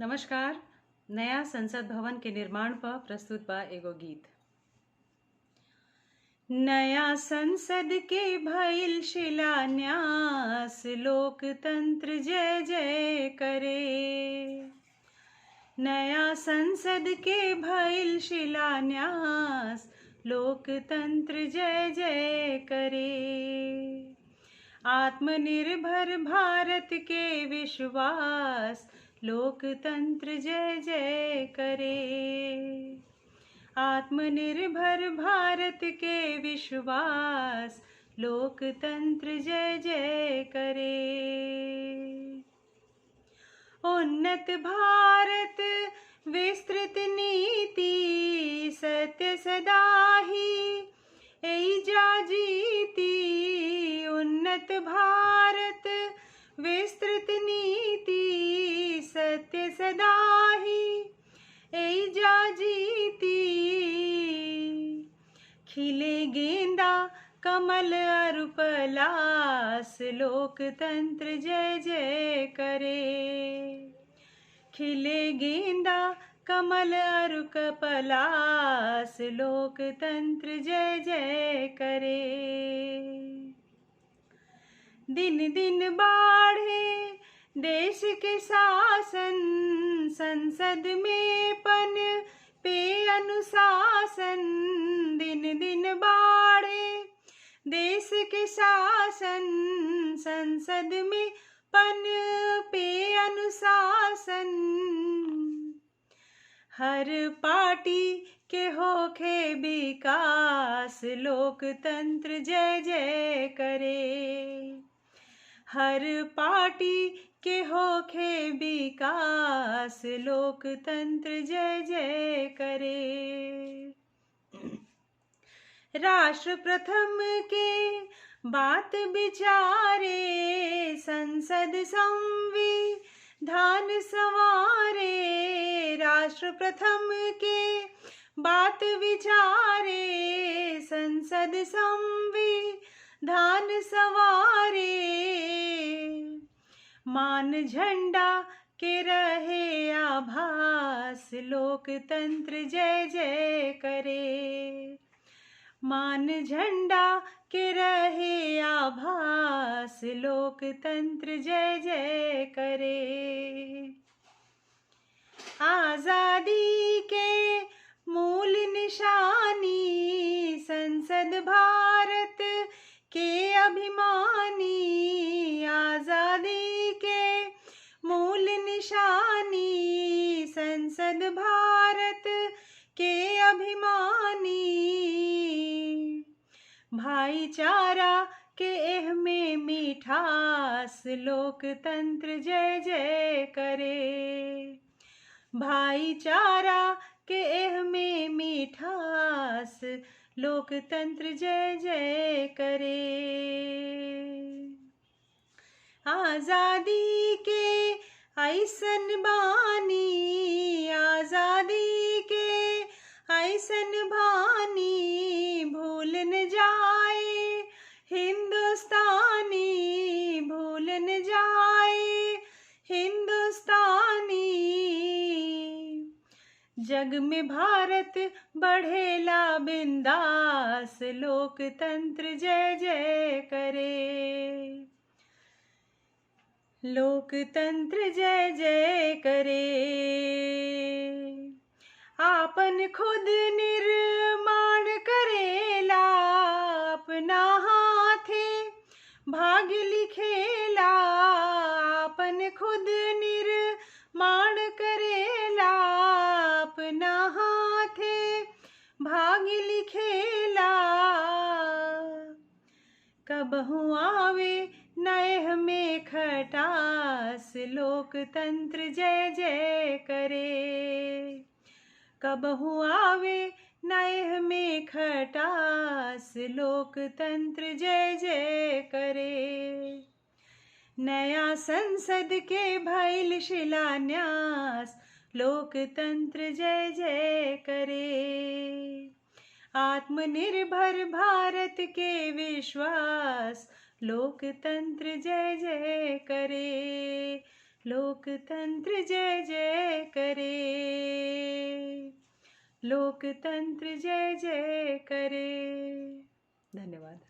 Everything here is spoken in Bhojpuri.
नमस्कार। नया संसद भवन के निर्माण पर प्रस्तुत बा एगो गीत। नया संसद के भइल शिलान्यास, लोकतंत्र जय जय करे। नया संसद के भइल शिलान्यास, लोकतंत्र जय जय करे। आत्मनिर्भर भारत के विश्वास, लोकतंत्र जय जय करे। आत्मनिर्भर भारत के विश्वास, लोकतंत्र जय जय करे। उन्नत भारत विस्तृत नीति, सत्य सदा ही एइजा जीती। उन्नत भारत विस्तृत नीति, सत्य सदा ही एइजा जीती। खिले गेंदा कमल अरु पलास, लोकतंत्र जय जय करे। खिले गेंदा कमल अरु पलास, लोकतंत्र जय जय करे। दिन दिन बाढ़े देश के शासन, संसद में पन पे अनुशासन। दिन दिन बाढ़े देश के शासन, संसद में पन पे अनुशासन। हर पार्टी के होखे विकास, लोकतंत्र जय जय करे। हर पार्टी के होखे विकास, लोकतंत्र जय जय करे। राष्ट्र प्रथम के बात विचारे, संसद संविधान संवारे। राष्ट्र प्रथम के बात विचारे, संसद संविधान संवारे। मान झंडा के रहे आभास, लोकतंत्र जय जय करे। मान झंडा के रहे आभास, लोकतंत्र जय जय करे। आजादी के मूल निशानी, संसद भारत के अभिमानी। आजादी के मूल निशानी, संसद भारत के अभिमानी। भाईचारा के एह में मिठास, लोकतंत्र जय जय करे। भाईचारा के एह में मिठास, लोकतंत्र जय जय करे। आजादी के ऐसन बानी, आजादी के ऐसन बानी। भूल न जाए हिंदुस्तानी, भूल न जाए हिंदुस्तानी। जग में भारत बढ़ेला बिंदास, लोकतंत्र जय जय करे। लोकतंत्र जय जय करे। आपन खुद निर्माण करेला, अपना हाथे भाग्य लिखेला। आपन खुद निर्माण करेला, अपना हाथे भाग्य लिखेला। कबहू आवे नएह में खटास, लोकतंत्र जय जय करे। कबहू आवे नएह में खटास, लोकतंत्र जय जय करे। नया संसद के भइल शिलान्यास, लोकतंत्र जय जय करे। आत्मनिर्भर भारत के विश्वास, लोकतंत्र जय जय करे। लोकतंत्र जय जय करे, लोकतंत्र जय जय करे। धन्यवाद।